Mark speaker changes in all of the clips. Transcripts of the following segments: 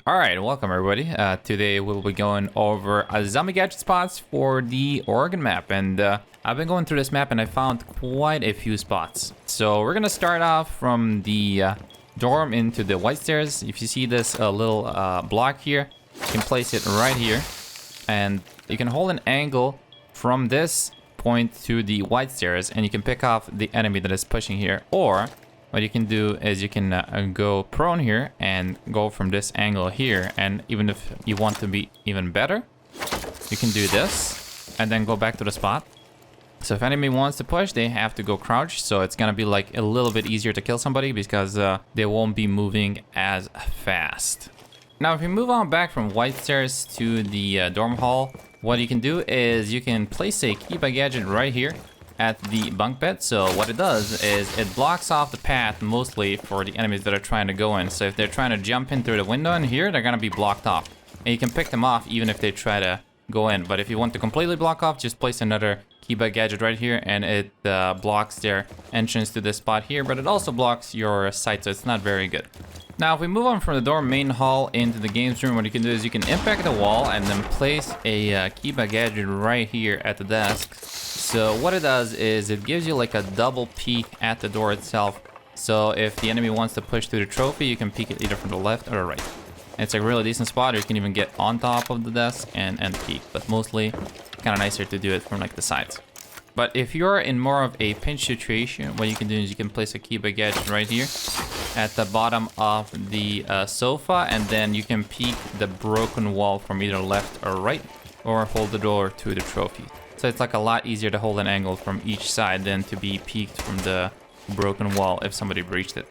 Speaker 1: Alright, welcome everybody. Today we'll be going over Azami Gadget spots for the Oregon map. And I've been going through this map and I found quite a few spots. So we're going to start off from the dorm into the white stairs. If you see this little block here, you can place it right here. And you can hold an angle from this point to the white stairs and you can pick off the enemy that is pushing here. Or what you can do is you can go prone here and go from this angle here. And even if you want to be even better, you can do this and then go back to the spot. So if enemy wants to push, they have to go crouch. So it's gonna be like a little bit easier to kill somebody because they won't be moving as fast. Now, if you move on back from white stairs to the dorm hall, what you can do is you can place a Azami Gadget right here at the bunk bed. So what it does is it blocks off the path mostly for the enemies that are trying to go in. So if they're trying to jump in through the window in here, they're gonna be blocked off. And you can pick them off even if they try to go in. But if you want to completely block off, just place another Azami Gadget right here and it blocks their entrance to this spot here. But it also blocks your sight, so it's not very good. Now, if we move on from the dorm main hall into the games room, what you can do is you can impact the wall and then place a Azami Gadget right here at the desk. So what it does is it gives you like a double peek at the door itself. So if the enemy wants to push through the trophy, you can peek it either from the left or the right. And it's a really decent spot, or you can even get on top of the desk and peek. But mostly, kind of nicer to do it from like the sides. But if you're in more of a pinch situation, what you can do is you can place a Azami Gadget right here at the bottom of the sofa, and then you can peek the broken wall from either left or right, or hold the door to the trophy. So it's like a lot easier to hold an angle from each side than to be peeked from the broken wall if somebody breached it.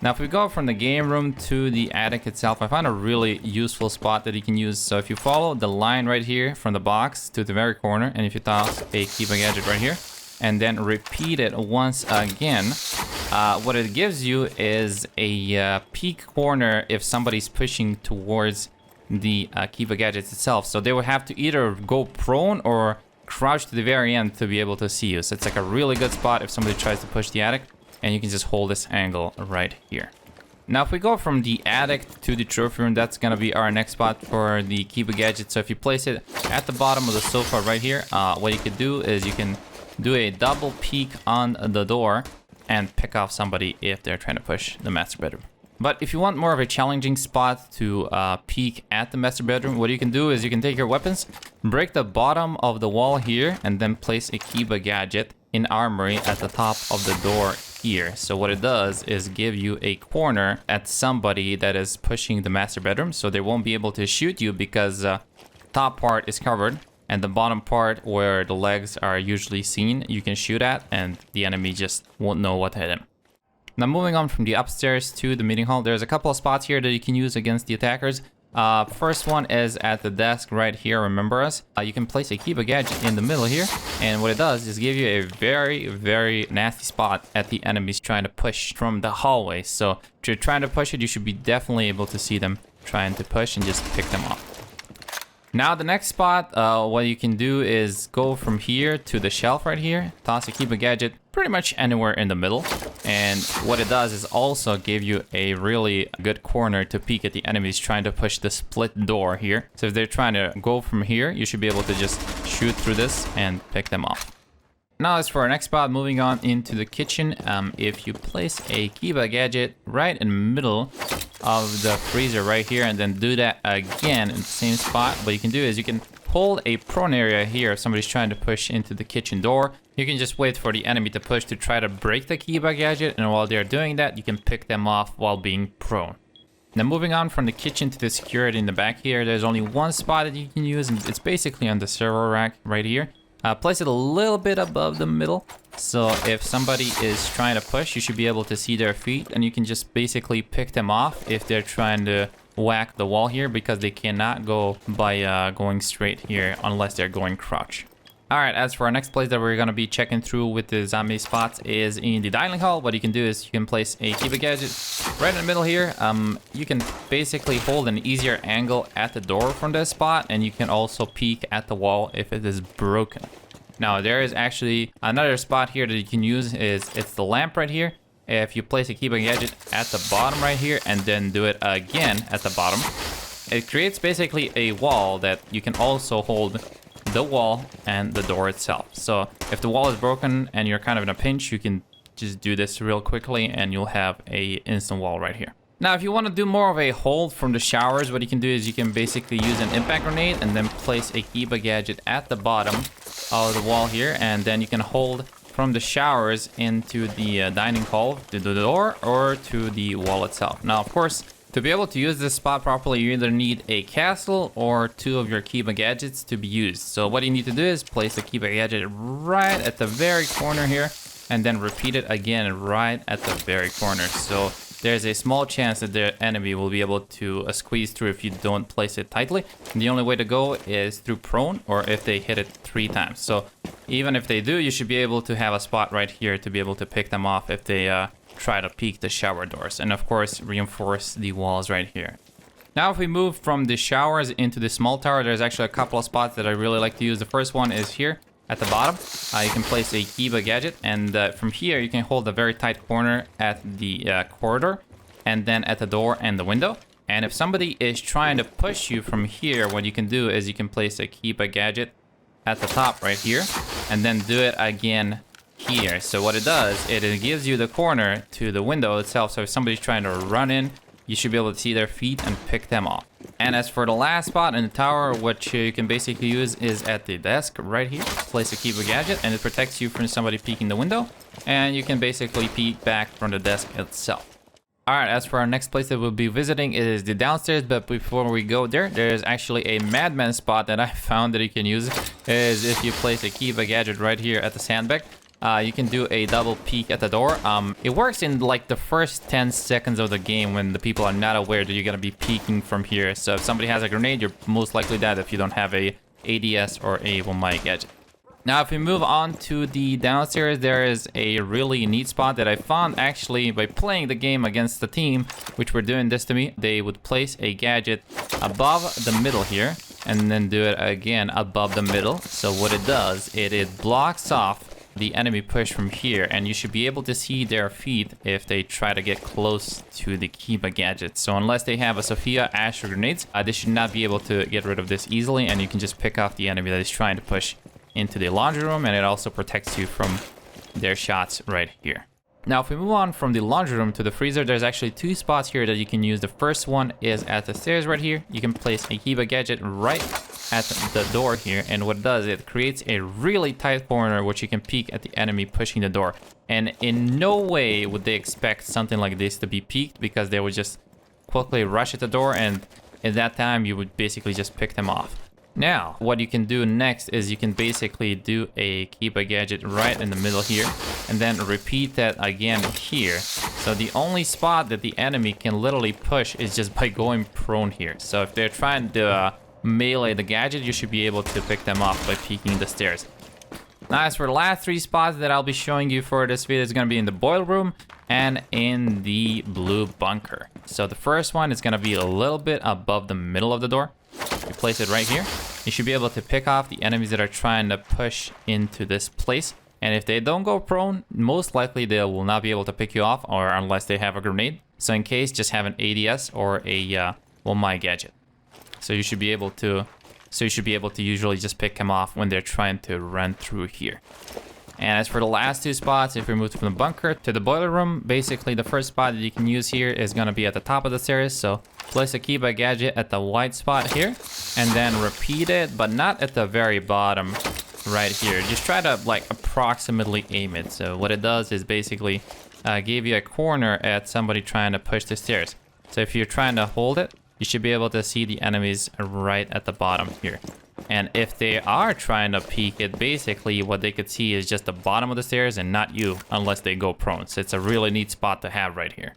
Speaker 1: Now, if we go from the game room to the attic itself, I found a really useful spot that you can use. So if you follow the line right here from the box to the very corner, and if you toss a Azami Gadget right here, and then repeat it once again, what it gives you is a peak corner if somebody's pushing towards the Azami Gadget itself. So they will have to either go prone or crouch to the very end to be able to see you. So it's like a really good spot if somebody tries to push the attic, and you can just hold this angle right here. Now, if we go from the attic to the trophy room, that's gonna be our next spot for the Azami Gadget. So if you place it at the bottom of the sofa right here, what you could do is you can do a double peek on the door and pick off somebody if they're trying to push the master bedroom. But if you want more of a challenging spot to peek at the master bedroom, what you can do is you can take your weapons, break the bottom of the wall here, and then place a Azami Gadget in armory at the top of the door here. So what it does is give you a corner at somebody that is pushing the master bedroom, so they won't be able to shoot you because top part is covered, and the bottom part where the legs are usually seen, you can shoot at, and the enemy just won't know what hit him. Now, moving on from the upstairs to the meeting hall, there's a couple of spots here that you can use against the attackers. First one is at the desk right here, remember us. You can place a Azami Gadget in the middle here, and what it does is give you a very, very nasty spot at the enemies trying to push from the hallway. So if you're trying to push it, you should be definitely able to see them trying to push and just pick them off. Now, the next spot, what you can do is go from here to the shelf right here, toss a Azami Gadget pretty much anywhere in the middle. And what it does is also give you a really good corner to peek at the enemies trying to push the split door here. So if they're trying to go from here, you should be able to just shoot through this and pick them off. Now, as for our next spot, moving on into the kitchen, if you place a Azami Gadget right in the middle of the freezer right here, and then do that again in the same spot, what you can do is you can hold a prone area here if somebody's trying to push into the kitchen door. You can just wait for the enemy to push to try to break the Azami Gadget, and while they're doing that, you can pick them off while being prone. Now, moving on from the kitchen to the security in the back here, there's only one spot that you can use, and it's basically on the server rack right here. Place it a little bit above the middle, so if somebody is trying to push, you should be able to see their feet, and you can just basically pick them off if they're trying to whack the wall here, because they cannot go by going straight here unless they're going crouch. Alright, as for our next place that we're going to be checking through with the zombie spots is in the dining hall. What you can do is you can place a Azami Gadget right in the middle here. You can basically hold an easier angle at the door from this spot, and you can also peek at the wall if it is broken. Now, there is actually another spot here that you can use. It's the lamp right here. if you place a Kiba Gadget at the bottom right here and then do it again at the bottom, it creates basically a wall that you can also hold the wall and the door itself. So if the wall is broken and you're kind of in a pinch, you can just do this real quickly and you'll have a instant wall right here. Now, if you want to do more of a hold from the showers, what you can do is you can basically use an impact grenade and then place a Kiba Gadget at the bottom of the wall here, and then you can hold from the showers into the dining hall, to the door, or to the wall itself. Now, of course, to be able to use this spot properly, you either need a castle or 2 of your Kiba Gadgets to be used. So what you need to do is place the Kiba Gadget right at the very corner here, and then repeat it again right at the very corner. So there's a small chance that the enemy will be able to squeeze through if you don't place it tightly. And the only way to go is through prone, or if they hit it 3 times. So even if they do, you should be able to have a spot right here to be able to pick them off if they try to peek the shower doors, and of course reinforce the walls right here. Now if we move from the showers into the small tower, there's actually a couple of spots that I really like to use. The first one is here at the bottom. You can place a Kiba Gadget, and from here you can hold a very tight corner at the corridor, and then at the door and the window. And if somebody is trying to push you from here, what you can do is you can place a Kiba Gadget at the top right here, and then do it again here. So what it does, it gives you the corner to the window itself, so if somebody's trying to run in, you should be able to see their feet and pick them off. And as for the last spot in the tower, what you can basically use is at the desk right here. Place a Kiba Gadget and it protects you from somebody peeking the window, and you can basically peek back from the desk itself. Alright, as for our next place that we'll be visiting, it is the downstairs, but before we go there, there's actually a madman spot that I found that you can use, is if you place a Kiba Gadget right here at the sandbag. You can do a double peek at the door. It works in like the first 10 seconds of the game when the people are not aware that you're gonna be peeking from here. So if somebody has a grenade, you're most likely dead if you don't have a ADS or a Womai Gadget. Now if we move on to the downstairs, there is a really neat spot that I found actually by playing the game against the team, which were doing this to me. They would place a gadget above the middle here, and then do it again above the middle. So what it does, it blocks off the enemy push from here, and you should be able to see their feet if they try to get close to the Kiba Gadget. So unless they have a Sophia, Ash, or grenades, they should not be able to get rid of this easily, and you can just pick off the enemy that is trying to push into the laundry room, and it also protects you from their shots right here. Now if we move on from the laundry room to the freezer, there's actually 2 spots here that you can use. The first one is at the stairs right here. You can place a Kiba Gadget right at the door here, and what it does, it creates a really tight corner which you can peek at the enemy pushing the door. And in no way would they expect something like this to be peeked, because they would just quickly rush at the door, and at that time you would basically just pick them off. Now, what you can do next is you can basically do a Kiba Gadget right in the middle here, and then repeat that again here. So the only spot that the enemy can literally push is just by going prone here. So if they're trying to melee the gadget, you should be able to pick them off by peeking the stairs. Now as for the last 3 spots that I'll be showing you for this video, is going to be in the boiler room and in the blue bunker. So the first one is going to be a little bit above the middle of the door. You place it right here. You should be able to pick off the enemies that are trying to push into this place. And if they don't go prone, most likely they will not be able to pick you off, or unless they have a grenade. So in case, just have an ADS or a Womai Gadget. So you should be able to usually just pick them off when they're trying to run through here. And as for the last 2 spots, if we move from the bunker to the boiler room, basically the first spot that you can use here is going to be at the top of the stairs. So place a Kiba Gadget at the white spot here, and then repeat it, but not at the very bottom right here. Just try to like approximately aim it. So what it does is basically give you a corner at somebody trying to push the stairs. So if you're trying to hold it, you should be able to see the enemies right at the bottom here. And if they are trying to peek it, basically what they could see is just the bottom of the stairs and not you, unless they go prone. So it's a really neat spot to have right here.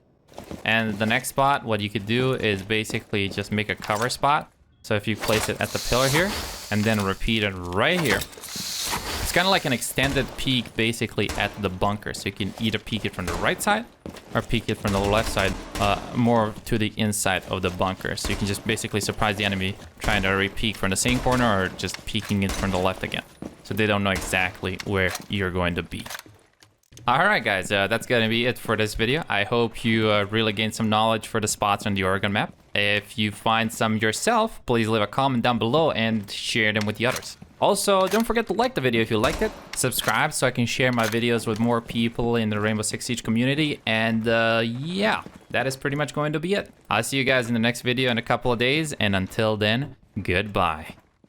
Speaker 1: And the next spot, what you could do is basically just make a cover spot. So if you place it at the pillar here, and then repeat it right here. It's kind of like an extended peek basically at the bunker. So you can either peek it from the right side or peek it from the left side, more to the inside of the bunker. So you can just basically surprise the enemy trying to re-peek from the same corner, or just peeking it from the left again. So they don't know exactly where you're going to be. Alright guys, that's gonna be it for this video. I hope you really gained some knowledge for the spots on the Oregon map. If you find some yourself, please leave a comment down below and share them with the others. Also, don't forget to like the video if you liked it. Subscribe so I can share my videos with more people in the Rainbow Six Siege community. And yeah, that is pretty much going to be it. I'll see you guys in the next video in a couple of days. And until then, goodbye.